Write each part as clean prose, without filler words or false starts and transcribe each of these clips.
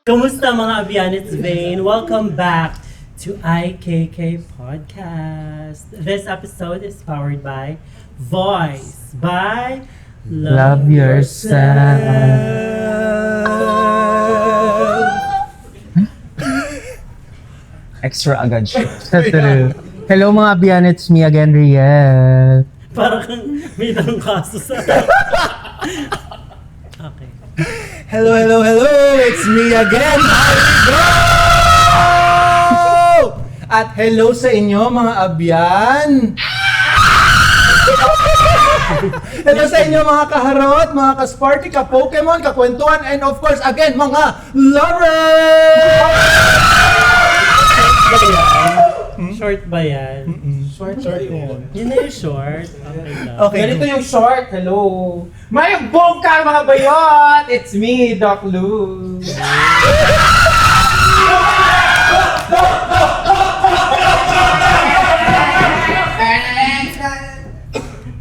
Kumusta mga Abian? It's Vane. Welcome back to IKK Podcast. This episode is powered by Voice by Love yourself. Extra agad siya. Hello mga Bian, it's me again, Riel. Parang may kaso sa... Okay. Hello! It's me again, Marigo! At hello sa inyo, mga abyan! Hello sa inyo, mga kaharot, mga ka-Sparky, ka-Pokemon, ka-kwentuhan, and of course, again, mga lovers! Short ba yan? Short yan. Yun na yung short. Okay lang. Okay. Ganito yung short, hello. May bongka mga bayot! It's me, Doc Lou.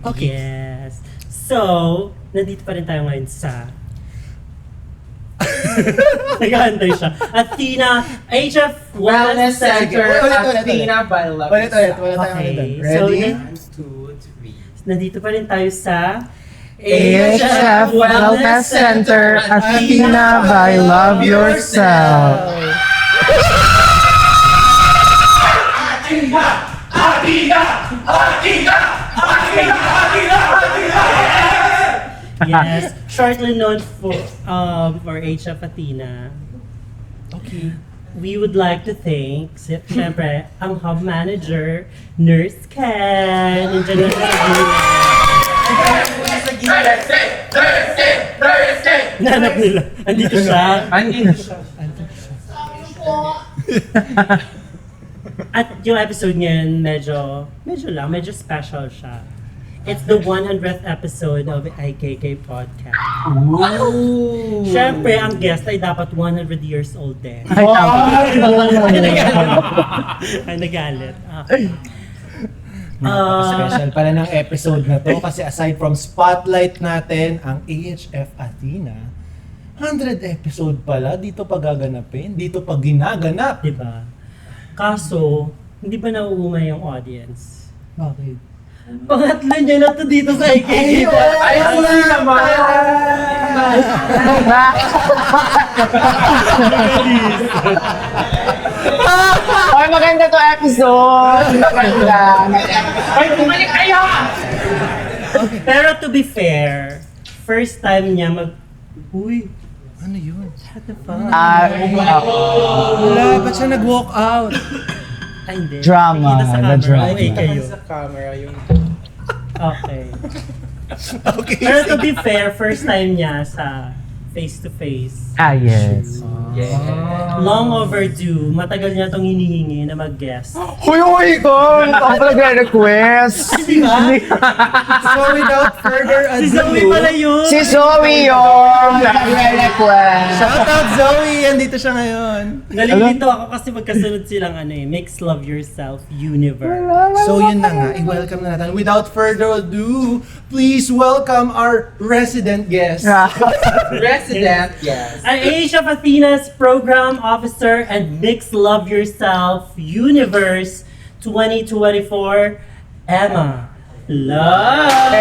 Okay. Yes. So, nandito pa rin tayo ngayon sa... Nag-aantay siya. Athena HF Wellness Center, Ulit. Athena by Love. Wala tayong Okay. ano So, Ready? 1, 2, 3. nandito pa rin tayo sa... AHF Wellness Center, Athena by Love Yourself. Yes, shortly known for HF Athena. Okay. We would like to thank, syempre, ang hub manager, Nurse Ken. Nandiyan na sa Nanap nila. Andito siya. Andito siya. At yung episode ngayon, medyo special siya. It's the 100th episode of IKK Podcast. Ooh. Syempre, ang guest ay dapat 100 years old din. Ay, Ay, nagalit. Okay. Special pala ng episode na to kasi aside from spotlight natin ang AHF Athena, 100 episode pala, dito pa gaganapin, dito pa ginaganap. Diba? Kaso, hindi ba nauumay yung audience? Bakit? Pangatlo niya na to dito sa IKK. Ayun na naman! Ay, maganda to episode. Maganda. Ay, bumalik kayo! Pero to be fair, first time niya Uy, Ano yun? what the fuck? Wala, ba't siya nag-walk out? Ay, hindi. Drama, Nakikita sa the camera. drama. Okay kayo. Sa camera yung... Okay. Okay. Pero to be fair, first time niya sa face-to-face. Yes. Long overdue. Matagal niya itong hinihingi na mag-guest. Huy ko! Ako pala nag-request. Di ba? So without further ado, Si Zoe pala yun! Si Zoe yung nag-request. shout out Zoe! Andito siya ngayon. Nalilito ako kasi magkasunod silang Mix Love Yourself Universe. So yun na nga, i-welcome na natin. Without further ado, please welcome our resident guest. Resident, yes. Ang Asia Athena's Program Officer and Mix Love Yourself Universe 2024, Emma Love!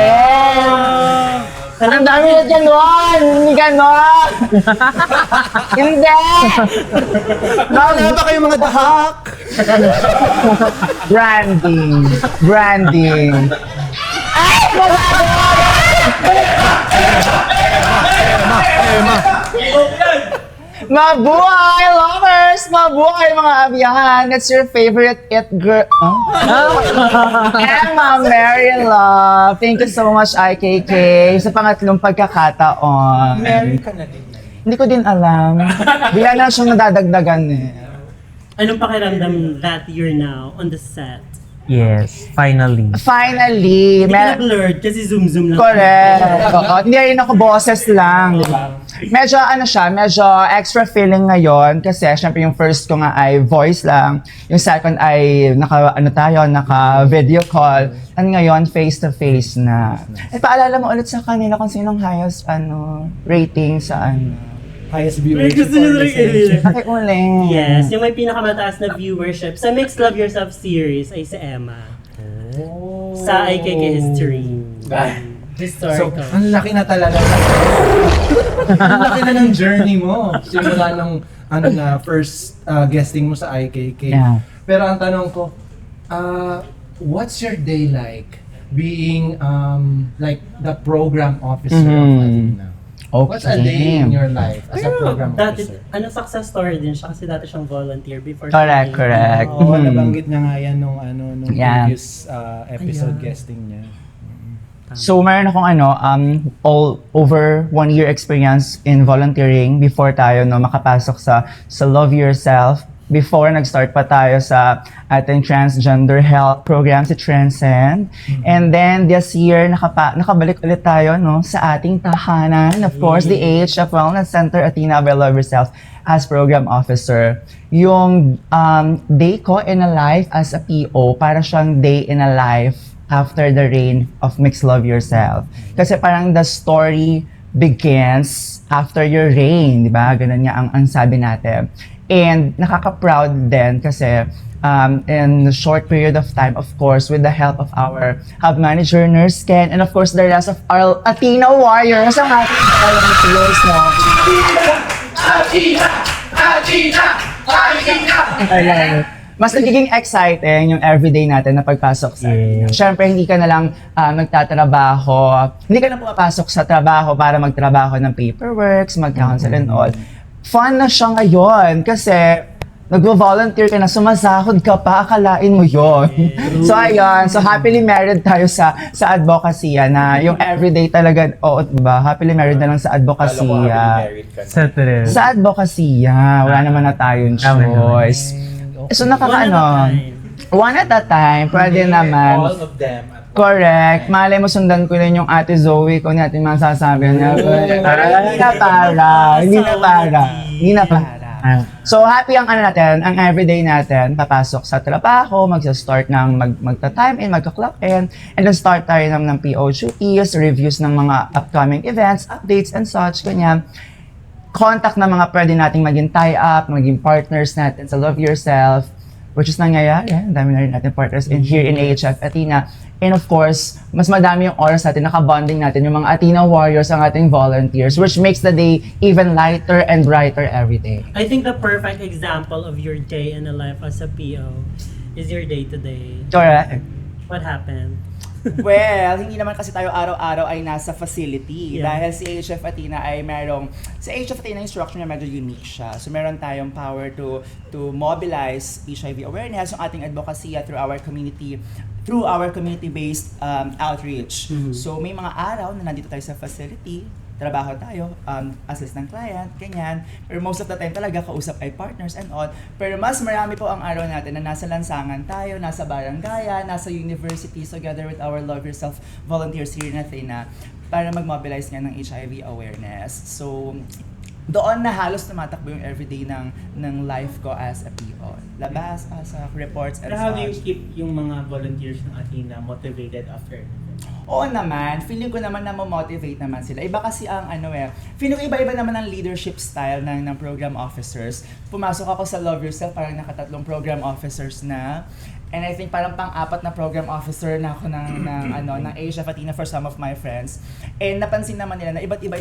Ang dami na dyan doon! Hindi ganon! Hindi! Wala ba kayong mga dahak? Branding. Ay! Mabuhay, lovers! Mabuhay, mga abyahan! It's your favorite it girl. Emma Mary Love. Thank you so much, IKK, sa pangatlong pagkakataon. Mary ka na din. Hindi ko din alam. Bigla na siyang nadadagdagan eh. Anong pakiramdam that you're now on the set? Yes, finally. Finally, Hindi ka na-blurred kasi zoom-zoom lang. correct. Oo, hindi rin ako boses lang. Medyo medyo extra feeling ngayon kasi syempre yung first ko nga ay voice lang. Yung second ay naka video call. And ngayon face to face na. At paalala mo ulit sa kanila kung sinong highest rating sa highest May viewership gusto nyo or talaga listenership. Bakit ulit? Yes, yung may pinakamataas na viewership sa Mixed Love Yourself series ay si Emma. Oh. Sa IKK History. Ah. So, Historical. ang laki na talaga. Ang laki na ng journey mo. Simula nung first guesting mo sa IKK. Yeah. Pero ang tanong ko, what's your day like being like the program officer of Athena? What's a day in your life as a Pero program dati, officer? success story din siya kasi dati siyang volunteer before. Correct, correct. Oo, Mhm. nabanggit niya nga yan nung Yeah. previous episode Ayan. guesting niya. So, meron akong all over 1 year experience in volunteering before tayo makapasok sa Love Yourself. Before nag-start pa tayo sa ating transgender health program si Transcend. And then this year nakabalik ulit tayo sa ating tahanan. Of course, the AHF Wellness Center Athena by Love Yourself as program officer. Yung day ko in a life as a PO, para siyang day in a life after the reign of Mixed Love Yourself. Kasi parang the story begins after your reign, di ba? Ganun nga ang sabi natin. And nakaka-proud din kasi in a short period of time, of course, with the help of our hub manager, Nurse Ken, and of course, the rest of our Athena Warriors, ang ating volunteers, mas nagiging exciting yung everyday natin na pagpasok sa Athena. Siyempre, hindi ka na lang magtatrabaho, hindi ka na pumapasok sa trabaho para magtrabaho ng paperworks, mag-counsel and all. Fun na siya ngayon kasi nagvo-volunteer ka na, sumasahod ka pa, akalain mo yon. So ayun, so happily married tayo sa advocacy na yung everyday talaga, diba? Happily married na lang sa advocacy. Sa true. Sa advocacy, wala naman na tayong choice. So one at a time, pwede naman. All of them. Correct. Malay mo sundan ko rin yung Ate Zoe kung natin masasabi niya. Hindi na para. So happy ang natin, ang everyday natin, papasok sa trabaho, magsa-start ng magta-time in, magka-clock in, and then start tayo ng PO duties, reviews ng mga upcoming events, updates and such, ganyan. Contact na mga pwede nating maging tie-up, maging partners natin sa Love Yourself, which is nangyayari. Ang dami na rin natin partners here in AHF Athena. And of course, mas madami yung oras natin, nakabonding natin yung mga Athena Warriors, ang ating volunteers, which makes the day even lighter and brighter every day. I think the perfect example of your day in a life as a PO is your day today. Correct. What happened? Well, hindi naman kasi tayo araw-araw ay nasa facility. Yeah. Dahil si AHF Athena ay sa AHF Athena yung structure niya medyo unique siya. So meron tayong power to mobilize HIV awareness, yung ating advocacy through our community-based outreach. Mhm. So may mga araw na nandito tayo sa facility, trabaho tayo, assist ng client, ganyan. Pero most of the time talaga kausap ay partners and all. Pero mas marami po ang araw natin na nasa lansangan tayo, nasa barangaya, nasa university, together with our Love Yourself volunteers here in Athena para mag-mobilize nga ng HIV awareness. So, doon na halos tumatakbo yung everyday ng life ko as a PO. Labas, sa reports and Pero how do you such. keep yung mga volunteers ng Athena motivated after? Oo naman, feeling ko naman na motivate naman sila. Iba kasi ang feeling ko iba-iba naman ang leadership style ng program officers. Pumasok ako sa Love Yourself, parang nakatatlong program officers na. And I think parang pang-apat na program officer na ako ng Asia Fatina for some of my friends. And napansin naman nila na iba-iba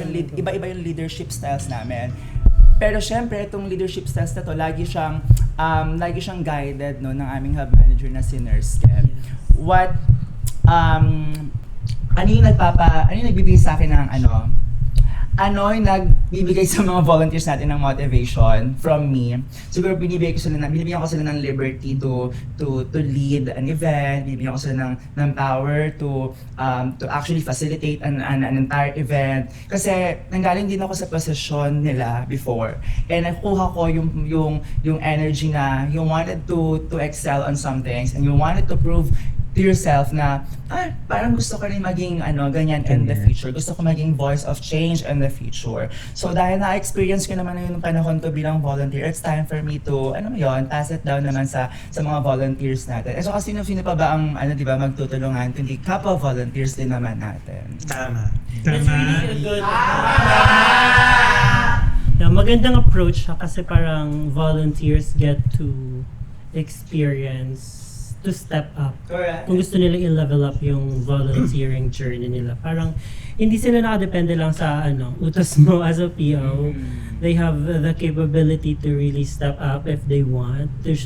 yung leadership styles namin. Pero syempre, itong leadership styles na to, lagi siyang guided ng aming hub manager na si Nurse Ken. Ano yung nagbibigay sa akin ng ano yung nagbibigay sa mga volunteers natin ng motivation from me. Siguro binibigyan ko sila ng liberty to lead an event, binibigyan ko sila ng power to actually facilitate an entire event. Kasi nanggaling din ako sa posisyon nila before. And nakuha ko yung energy na you wanted to excel on some things and you wanted to prove to yourself na parang gusto ko rin maging ganyan in the future. Gusto ko maging voice of change in the future. So dahil na-experience ko naman yung panahon ko bilang volunteer, it's time for me to pass it down naman sa mga volunteers natin. So kasi sino pa ba ang magtutulungan kundi kapwa volunteers din naman natin. Tama. That's really a good... Yeah, magandang approach siya kasi parang volunteers get to experience to step up. Correct. Kung gusto nila i-level up yung volunteering journey nila. Parang hindi sila nakadepende lang sa utos mo as a PO. They have the capability to really step up if they want to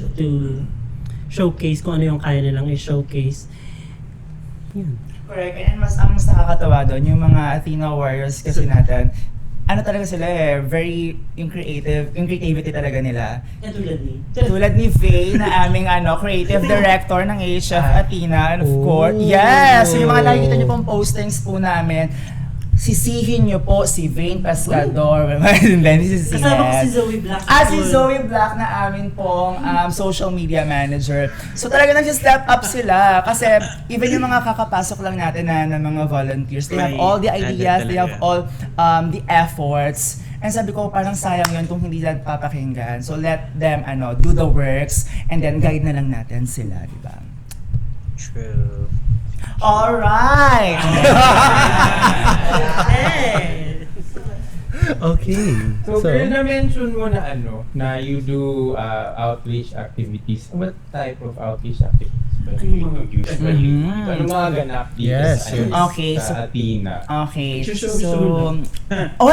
showcase kung ano yung kaya nilang i-showcase. Yun. Correct. And ang mas nakakatawa doon, yung mga Athena Warriors kasi natin, talaga sila yung creativity talaga nila. Tulad ni Faye na aming creative director ng HF Athena, and of course, yes, yung mga nakikita niyo pong postings po namin, sisihin niyo po si Vane Pescador. Kasama ko si Zoe Black. Si Zoe Black na amin pong social media manager. So talaga nag-step up sila kasi even yung mga kakapasok lang natin na mga volunteers, they have all the ideas, they have all the efforts. And sabi ko, parang sayang yun kung hindi lang papakinggan. So let them do the works and then guide na lang natin sila, di ba? True. Alright! Okay. So, girl, na-mention mo na na you do outreach activities. What type of outreach activities ba you do usually? Ano mga ganap dito Yes, sa, yes. Okay, sa so- Athena? Okay, Show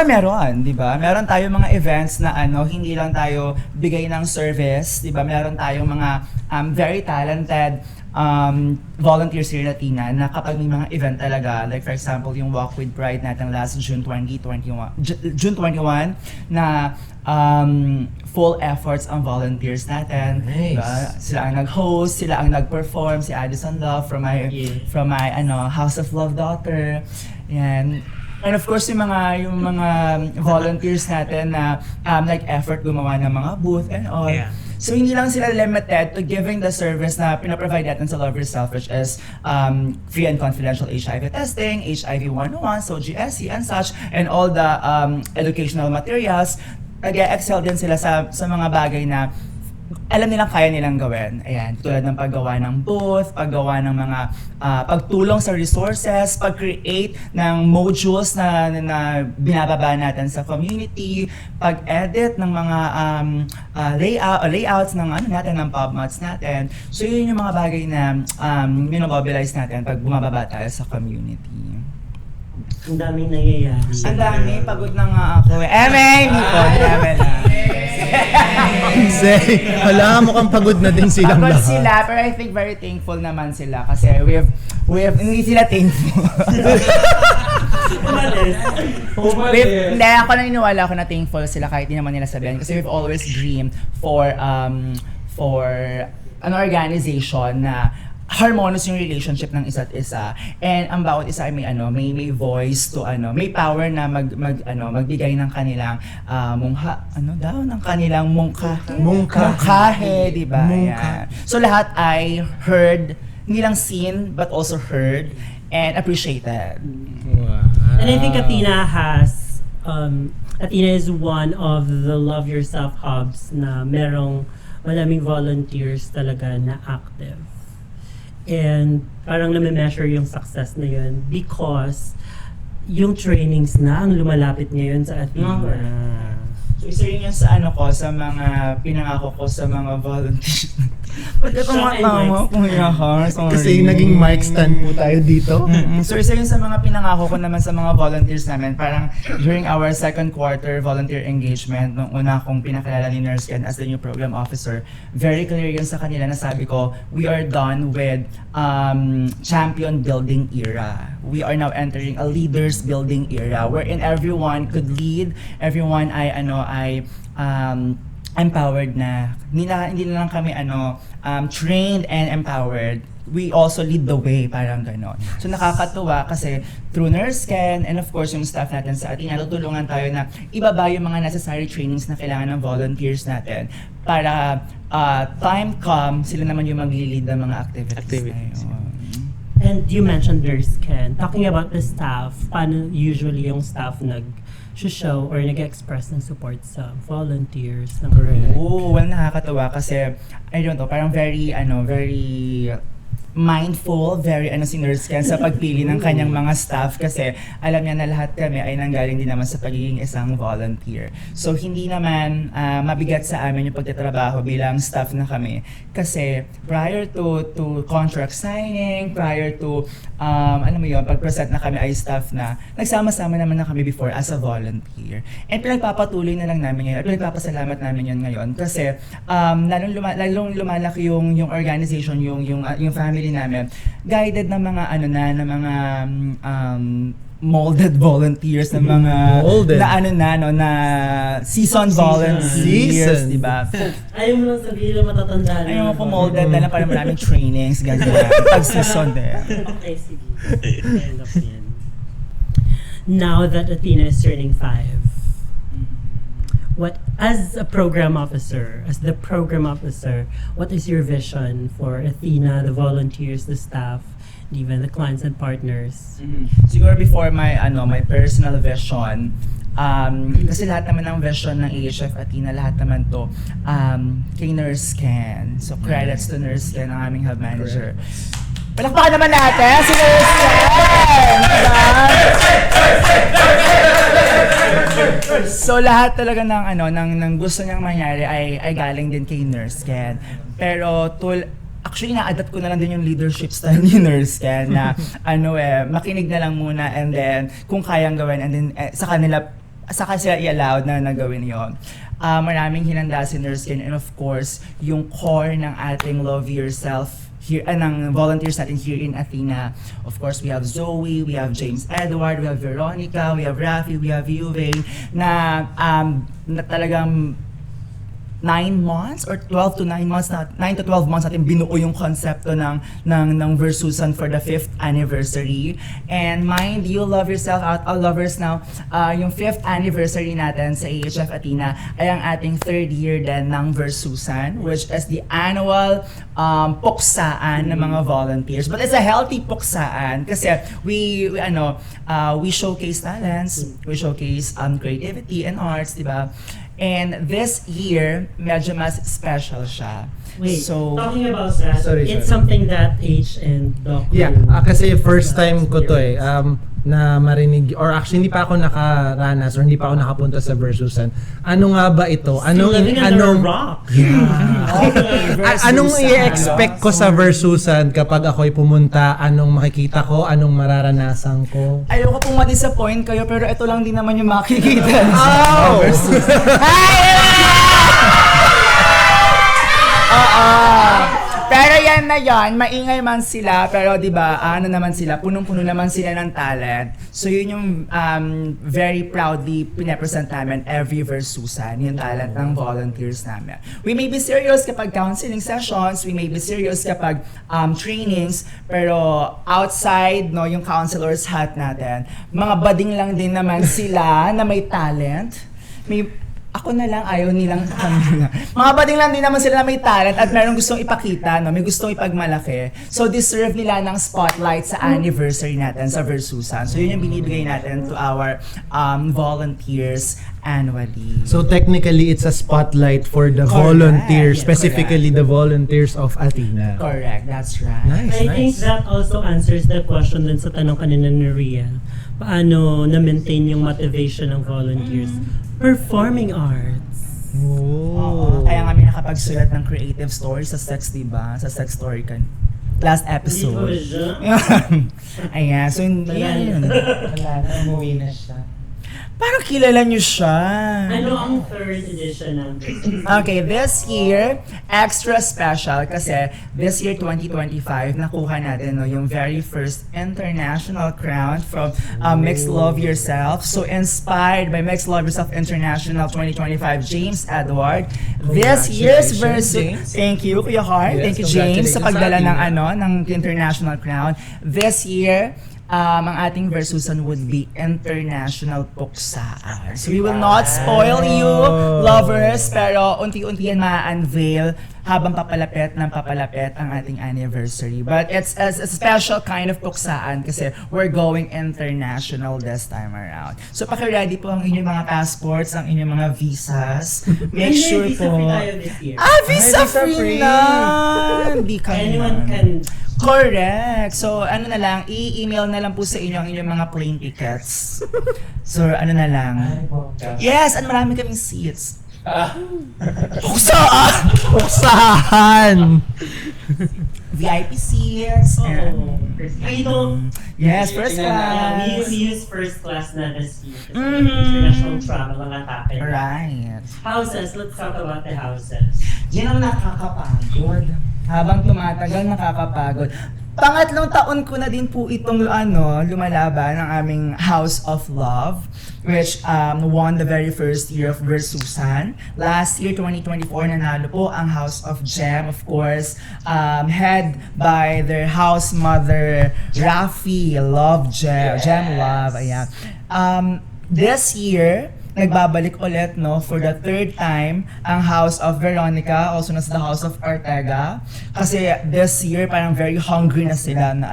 meron, di ba? Meron tayong mga events na hindi lang tayo bigay ng service, di ba? Meron tayong mga very talented volunteers here in Athena na kapag may mga event talaga, like for example, yung Walk with Pride natin last June 21 na full efforts ang volunteers natin. Nice. Diba? Sila ang nag-host, sila ang nag-perform, si Addison Love from my House of Love daughter. Yan. And of course, yung mga volunteers natin na effort gumawa ng mga booth and all. Yeah. So hindi lang sila limited to giving the service na pinaprovide natin sa Love Yourself, which is free and confidential HIV testing, HIV 101, so GSC and such, and all the educational materials. Nag-excel din sila sa mga bagay na alam nilang kaya nilang gawin. Ayan, tulad ng paggawa ng booth, paggawa ng mga pagtulong sa resources, pag-create ng modules na binababa natin sa community, pag-edit ng mga layouts ng natin, ng PubMods natin. So yun yung mga bagay na minomobilize natin pag bumababa tayo sa community. Ang daming nangyayari. Ang dami, pagod na nga ako. Hindi po, namin na. Say, hala, mukhang pagod na din silang Pagod lahat. sila, pero I think very thankful naman sila kasi we have hindi sila thankful. Hindi, ako naniniwala ako na thankful sila kahit di naman nila sabihin kasi we've always dreamed for an organization na harmonious yung relationship ng isa't isa, and ang bawat isa ay may voice to may power na magbigay ng kanilang ng kanilang mungkahe, di ba? Ayan. So lahat ay heard, hindi lang seen but also heard and appreciated. Wow. And I think Athena is one of the Love Yourself hubs na maraming volunteers talaga na active. And parang nami-measure yung success na yun because yung trainings na ang lumalapit ngayon sa Athena. So isa rin yan sa sa mga pinangako ko sa mga volunteers. Ba't ka tumatawa, Kuya Har? Kasi naging mic stand po tayo dito. So isa rin sa mga pinangako ko naman sa mga volunteers namin, parang during our second quarter volunteer engagement, nung una akong pinakilala ni Nurse Ken as the new program officer, very clear yun sa kanila na sabi ko, we are done with champion building era. We are now entering a leaders building era wherein everyone could lead, everyone ay empowered na. Hindi na lang kami trained and empowered. We also lead the way, parang gano'n. So nakakatuwa kasi through Nurse Ken and of course yung staff natin sa atin, natutulungan tayo na ibaba yung mga necessary trainings na kailangan ng volunteers natin para time come, sila naman yung mag-lead ng mga activities. Na yun. And you mentioned Nurse Ken. Talking about the staff, paano usually yung staff nag-show or nag-express ng support sa volunteers ng Well, nakakatawa kasi, I don't know, parang very mindful, very si Nurse Ken sa pagpili ng kanyang mga staff kasi alam niya na lahat kami ay nanggaling din naman sa pagiging isang volunteer. So hindi naman mabigat sa amin yung pagtatrabaho bilang staff na kami kasi prior to contract signing, prior to pag-present na kami ay staff na, nagsama-sama naman na kami before as a volunteer. And pinagpapatuloy na lang namin ngayon, at pinagpapasalamat namin yun ngayon kasi lalong lumalaki yung organization, yung family namin, guided ng mga molded volunteers ng mga Molded. na seasoned volunteers, Seasoned. di ba? Ayaw mo lang sabihin na matatanda na. Ayaw ko molded na lang para maraming trainings, ganyan. Pag-season din. Okay, sige. End of yan. Now that Athena is turning 5, as the program officer, what is your vision for Athena, the volunteers, the staff, and even the clients and partners? Siguro before my personal vision, kasi lahat naman ng vision ng AHF Athena, lahat naman to kay Nurse Ken. So credits to Nurse Ken, ang aming hub manager. Palakpakan naman natin si Nurse Ken! Diba? So lahat talaga ng gusto niyang mangyari ay galing din kay Nurse Ken. Pero actually na-adapt ko na lang din yung leadership style ni Nurse Ken na makinig na lang muna and then kung kayang gawin and then saka sila i-allowed na nagawin yon. Maraming hinanda si Nurse Ken and of course yung core ng ating Love Yourself here ng volunteers natin here in Athena. Of course, we have Zoe, we have James Edward, we have Veronica, we have Rafi, we have Yuvain na talagang 9 months or 12 to 9 months 9 to 12 months natin binuo yung konsepto ng Versusan for the 5th anniversary. And mind you, Love Yourself out all lovers now, yung 5th anniversary natin sa AHF Athena ay ang ating 3rd year din ng Versusan, which is the annual puksaan ng mga volunteers. But it's a healthy puksaan kasi we showcase talents, we showcase creativity and arts, di ba? And this year, medyo mas special siya. Wait, So, talking about that, Sorry. it's something that H and Doc Yeah, kasi first time ko to na marinig, or actually hindi pa ako nakaranas or hindi pa ako nakapunta sa Versusan. Ano nga ba ito? Still living under a rock. Anong i-expect ko sa Versusan kapag ako'y pumunta? Anong makikita ko? Anong mararanasan ko? ayoko pong ma-disappoint kayo, pero ito lang din naman yung makikita. Oh! Pero yan na yan, maingay man sila, pero di ba, naman sila, punong-puno naman sila ng talent. So yun yung very proudly pinapresent namin every Versusan, yung talent ng volunteers namin. We may be serious kapag counseling sessions, we may be serious kapag trainings, pero outside, yung counselors hat natin, mga bading lang din naman sila na may talent. Ako na lang, ayaw nilang mga bading lang din naman sila na may talent at meron gustong ipakita, may gustong ipagmalaki. So deserve nila ng spotlight sa anniversary natin sa Versusan. So yun yung binibigay natin to our volunteers annually. So technically, it's a spotlight for the Correct. volunteers, Yes, specifically the volunteers of Athena. Correct, that's right. Nice, I think that also answers the question dun sa tanong kanina ni Rhea. Paano na-maintain yung motivation ng volunteers? Performing arts. Oh. Kaya nga may nakapagsulat ng creative story sa sex, diba? Sa sex story kan. Last episode. Hindi ko siya. Ayan, so hindi yan. Wala na, umuwi na siya. Parang kilala niyo siya. Ano ang 3rd edition ng Okay, this year, extra special kasi this year 2025, nakuha natin yung very first international crown from Mixed Love Yourself. So inspired by Mixed Love Yourself International 2025, James Edward. This year's version, thank you Kuya Hart, Yes, thank you James sa pagdala congratulations. ng international crown. This year, ang ating Versusan would be international puksaan. So we will not spoil you, lovers, pero unti-unti yan ma-unveil habang papalapit ang ating anniversary. But it's a special kind of puksaan kasi we're going international this time around. So paki-ready po ang inyong mga passports, ang inyong mga visas. Make sure po. Visa-free tayo this year. Visa-free na! Hindi ka Anyone naman. can Correct. So, ano na lang, i-email na lang po sa inyo ang inyong mga plane tickets. So, ano na lang. Yes, and marami kaming seats. Saan? Uksahan! VIP seats. Oo. Ay, ito. Yes, first We class. use first class na this year. Kasi Mhm. international travel ang atake. Right. Houses, let's talk about the houses. Yan ang nakakapagod. Habang tumatagal, nakakapagod. Pangatlong taon ko na din po itong lumalaban ng aming House of Love, which won the very first year of Versusan. Last year, 2024, nanalo po ang House of Gem, of course, head by their house mother, Rafi Love Gem. Gem Love, ayan. This year, nagbabalik ulit, no, for the third time, ang House of Veronica, also known as the House of Ortega. Kasi this year, parang very hungry na sila na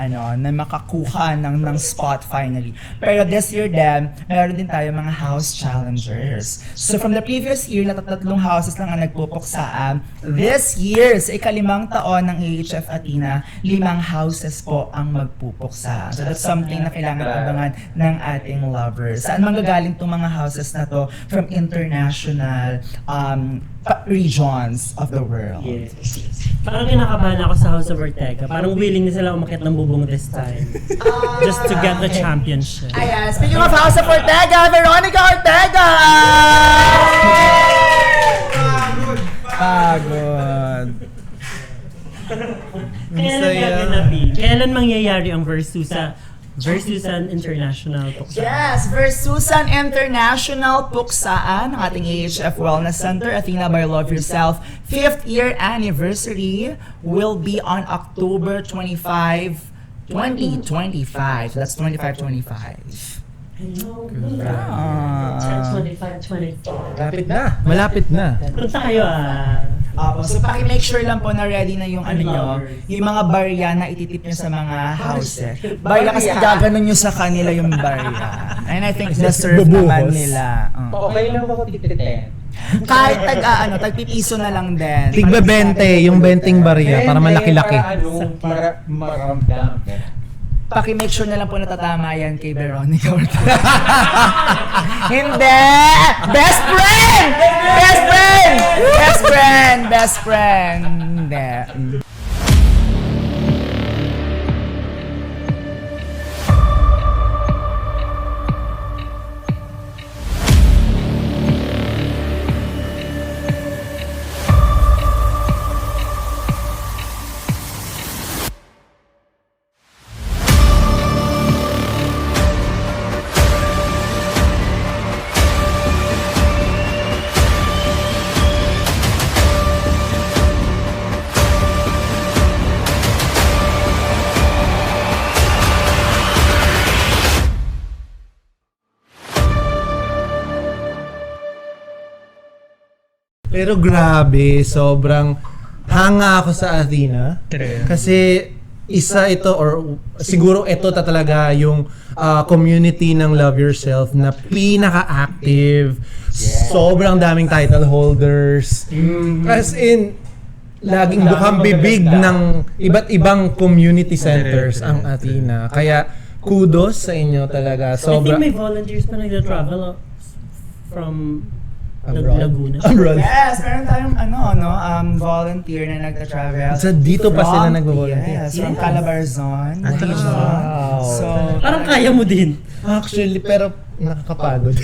makakuha ng spot finally. Pero this year din, meron din tayo mga house challengers. So from the previous year, tatlong houses lang ang nagpupuksaan. This year, sa ikalimang taon ng AHF Athena, 5 houses po ang magpupuksa. So that's something na kailangan abangan ng ating lovers. Saan manggagaling itong mga houses na to? From international regions of the world. Yes. Parang kinakabahan ako sa House of Ortega. Parang willing na sila umakyat ng bubong this time. Just to get the championship. Ayan, speaking of House of Ortega, Veronica Ortega! Pagod. Kailan mangyayari ang Versusan International Puksa? Yes, Versusan International Puksaan, ang ating AHF Wellness Center, Athena by Love Yourself, 5th year anniversary will be on October 25, 2025. That's 25-25. Ah. 25-24. Malapit na. Punta kayo So paki-make sure lang po na ready na yung yung mga barya na ititip nyo sa mga houses. Barya kasi gaganon nyo sa kanila yung barya. And I think deserve naman nila. Okay lang ako tititen. Kahit tagpipiso na lang din. Tigba 20, yung 20 barya para malaki-laki. Para maramdam. Paki-make sure na lang po natatama yan kay Veronica Ortega. Hindi! Best friend! Best friend! Best friend! Best friend! Hindi. Pero grabe, sobrang hanga ako sa Athena. Kasi isa ito, or siguro ito talaga yung community ng Love Yourself na pinaka-active. Sobrang daming title holders. As in, laging bukang bibig ng iba't ibang community centers ang Athena. Kaya kudos sa inyo talaga. I think Sobrang may volunteers pa nag-travel from Abroad? Laguna. Abroad. Yes, meron tayong volunteer na nagta-travel. So, dito pa sila From- nag-volunteer? Yes, from Calabarzon. Wow. So, Parang kaya mo din. Actually, pero nakakapagod.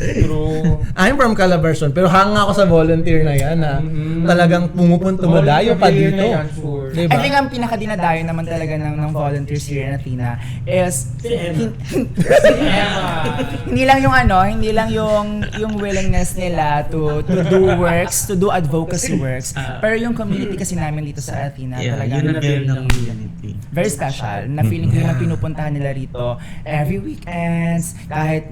True. I'm from Calabarzon, pero hanga ako sa volunteer na yan na talagang pumupunta, dumadayo pa dito. I Diba? think ang pinakadinadayo naman talaga ng volunteers here in Athena is hindi lang yung willingness nila to do works, to do advocacy works, pero yung community kasi namin dito sa Athena talaga very special na feeling ko yung pinupuntahan nila rito every weekends, kahit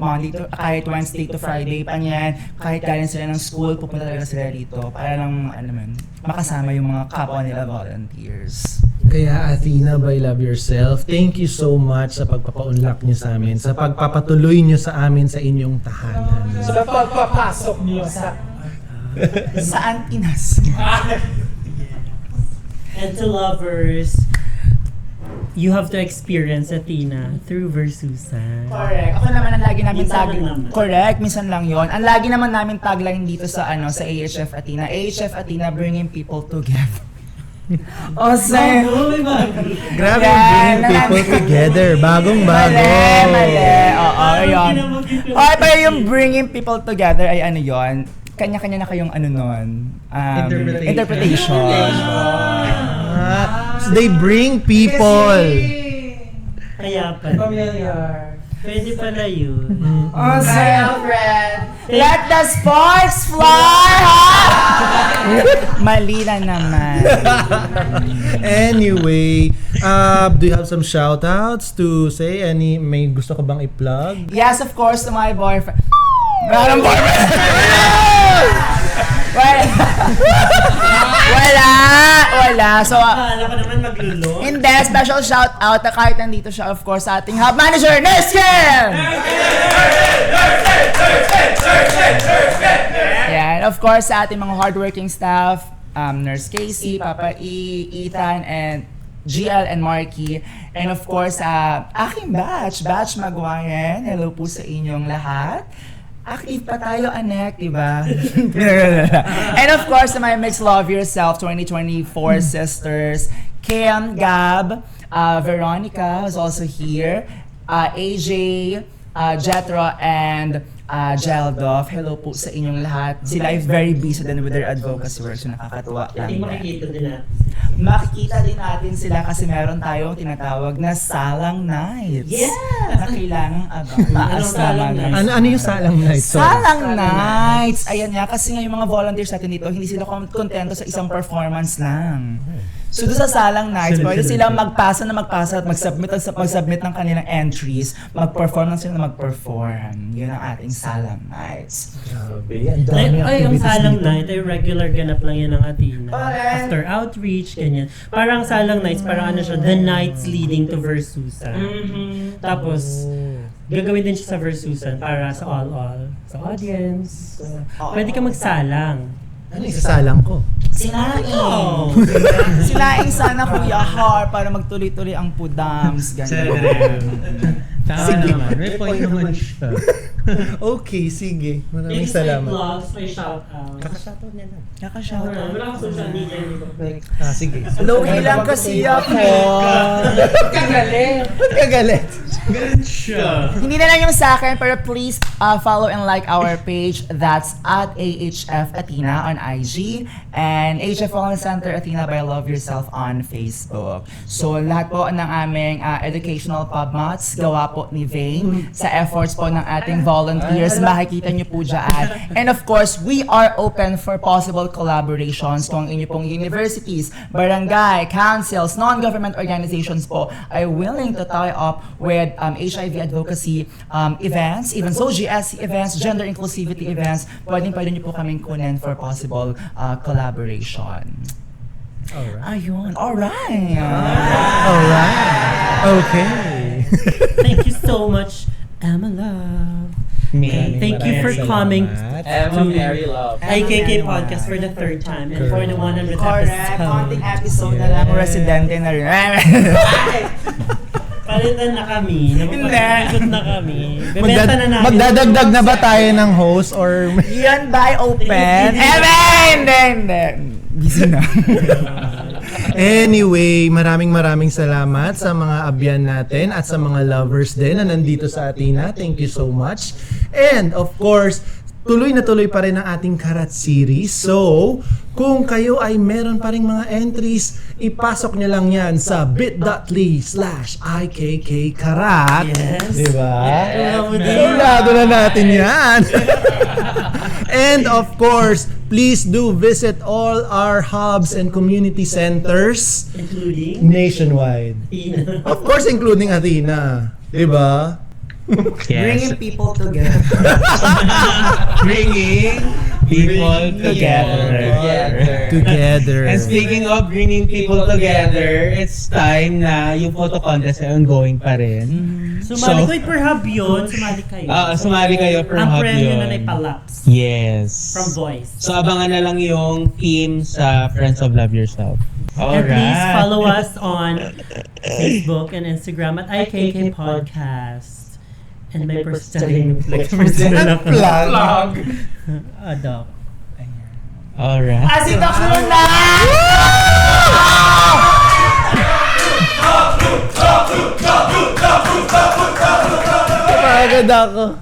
Wednesday to Friday pa niyan, kahit galing sila ng school, pupunta talaga sila rito para lang makasama yung mga kapwa nila volunteers. Kaya Athena by Love Yourself, thank you so much sa pagpapaunlak niyo sa amin, sa pagpapatuloy niyo sa amin sa inyong tahanan. Sa pagpapasok niyo sa Sa Antinas. And to lovers, you have to experience Athena through Versusan. Correct. Ako naman ang lagi namin Minsan tag. lang naman. Correct, minsan lang 'yon. Ang lagi naman namin tagline dito sa sa AHF Athena. AHF Athena, bringing people together. Awesome. Grabe, Yan, bring people together. Bagong-bago. Mali. Oo, yun. Okay, pero yung bringing people together ay ano yon? Kanya-kanya na kayong ano nun? Interpretation. So they bring people. Kaya pala. Familiar. Pwede pala yun. Awesome. Let the sparks fly! Mali na naman. Anyway, do you have some shoutouts to say? May gusto ka bang i-plug? Yes, of course, to my boyfriend. Anong boyfriend? Wala. So, Akala ko naman maglulo. hindi, special shout out na kahit nandito siya, of course, sa ating hub manager, Nurse Kim! Yan, of course, sa ating mga hardworking staff, Nurse Casey, Papa E, Ethan, and GL and Marky. And of course, aking batch Maguayan. Hello po sa inyong lahat. Active pa tayo, anak, diba? And of course, my Mix Love Yourself 2024 sisters, Kim, Gab, Veronica was also here, AJ, Jetro, and Jeldov. Hello po sa inyong lahat. Sila ay very busy din with their advocacy work, so nakakatuwa Hindi lang. makikita din natin. Makikita din natin sila kasi meron tayong tinatawag na Salang Nights. Yes! Na kailangang taas Anong Salang naman. Nights? Ano yung Salang Night? Salang Nights! Ayan nga, kasi nga yung mga volunteers natin dito, hindi sila kontento sa isang performance lang. So doon sa Salang Nights, pwede silang magpasa at mag-submit ng kanilang entries, mag-perform lang sila na mag-perform. Yun ang ating Salang Nights. Grabe, ang dami Ay, ang activities Salang dito. Night ay regular ganap lang yan ng Athena. Correct. After outreach, ganyan. Parang Salang Nights, parang ano siya, the nights leading to Versusan. Tapos, gagawin din siya sa Versusan para sa all-all. Sa audience. Pwede ka magsalang. Ano yung sasalang ko? Sinaing! Sinaing sana Kuya Har para magtuloy-tuloy ang pudams. Ganyan. Tama naman. May point naman siya. Okay, sige. Maraming Next time salamat. vlogs, may shoutout. Kakashoutout niya lang. Nakashoutout. Wala akong social media dito. Sige. Low-key lang kasi ako. Kagalit. Ganun siya. Hindi na lang yung sa akin, pero please follow and like our page. That's at AHF Athena on IG and AHF Wellness Center Athena by Love Yourself on Facebook. So lahat po ng aming educational pubmats gawa po ni Vane sa efforts po ng ating volunteers. Makikita nyo po dyan. And of course, we are open for possible collaborations kung inyo pong universities, barangay, councils, non-government organizations po ay willing to tie up with HIV advocacy events, even so GSC events, gender inclusivity events, pwede nyo po kaming kunin for possible collaboration. Alright. Ayun, alright. Alright. Okay. Thank you so much, Emma Love. Thank you for coming Emma Mary Love. IKK Podcast for the third time and for the 100th Correct, konting episode. episode na lang, residente na rin. Palitan na kami. Napapagod na kami. Bebenta na namin. Magdadagdag na ba tayo ng host or Yan ba open? Hindi. Busy na. Anyway, maraming salamat sa mga abyan natin at sa mga lovers din na nandito sa Athena. Thank you so much. And of course, tuloy na tuloy pa rin ang ating Karat series. So, kung kayo ay meron pa ring mga entries, ipasok nyo lang yan sa bit.ly/IKKKarat. Yes. Diba? Yes. Sigurado na natin yan. And of course, please do visit all our hubs and community centers Including nationwide. Athena. Of course, including Athena. Diba? Bringing people together. Bringing people together. Together. And speaking of bringing people together, it's time na yung photo contest ay ongoing pa rin. Sumali ko, per hub yun. Sumali kayo. Sumali kayo per Ang hub premyo yun. na may palaps. Yes. From Voice. So abangan na lang yung team sa Friends of Love Yourself. And please follow us on Facebook and Instagram at IKK Podcast. And my personal Plug. Adopt. Alright. Asidox naman na! Pagod ako.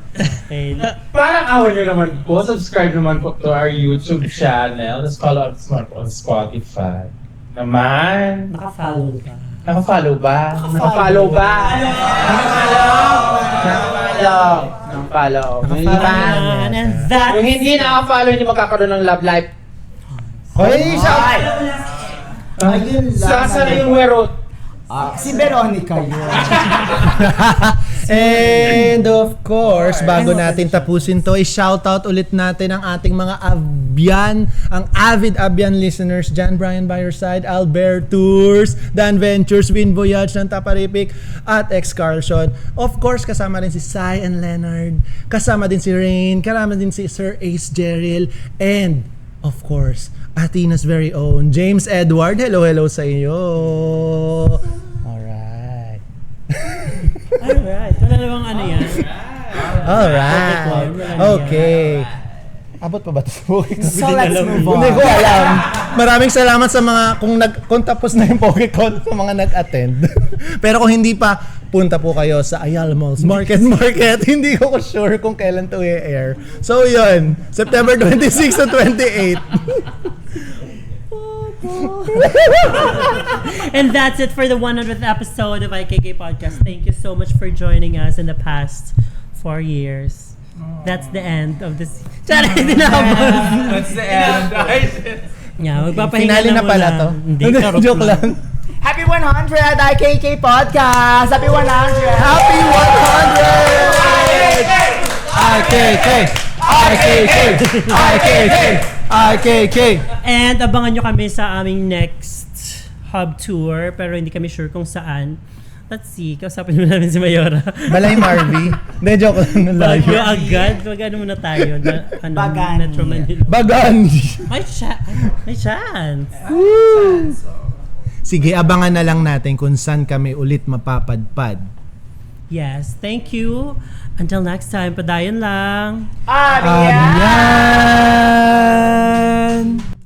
Okay. Parang awan nyo naman po, subscribe naman po to our YouTube channel. Tapos follow us on Spotify. Naman. Naka-follow ka. Naka-follow ba? Naka-follow ba? Naka-follow. Ayan, and that Yung hindi naka-follow, hindi magkakaroon ng love life. Hoy, siya! Sasa yung werot. Si Veronica yun. And of course, bago natin tapusin to, i-shoutout ulit natin ang ating mga Abyan, ang avid Abyan listeners dyan. Brian by your side, Albert Tours, Dan Ventures, Win Voyage ng Taparipik, at X Carlson. Of course, kasama rin si Sai and Leonard, kasama din si Rain, kasama din si Sir Ace Jeril, and of course, Athena's very own James Edward. Hello sa iyo. Alright. Alright. Wala namang ano yan. Alright. Okay. Abot pa ba ito sa Poke? So let's move on. Hindi ko alam. Maraming salamat sa mga, kung tapos na yung Pokecon, sa mga nag-attend. Pero kung hindi pa, punta po kayo sa Ayala Malls Market. Hindi ko sure kung kailan to i-air. So yun, September 26 to 28. And that's it for the 100th episode of IKK Podcast. Thank you so much for joining us in the past 4 years. That's the end of this. Sorry, tinapos. That's the end. Yeah, magpapahinga Finale na pala to. Hindi, charot Joke lang. Happy 100 IKK Podcast! Happy 100! Happy 100! IKK! And abangan nyo kami sa aming next hub tour, pero hindi kami sure kung saan. Let's see, kausapin mo namin si Mayora. Balay Marvy. Hindi, joke lang. Bagyo agad. Mag-ano muna tayo. Bagani. Metro Manila. Bagani. May chance. Sige, abangan na lang natin kung saan kami ulit mapapadpad. Yes, thank you. Until next time, padayon lang. Abiyan! Abiyan!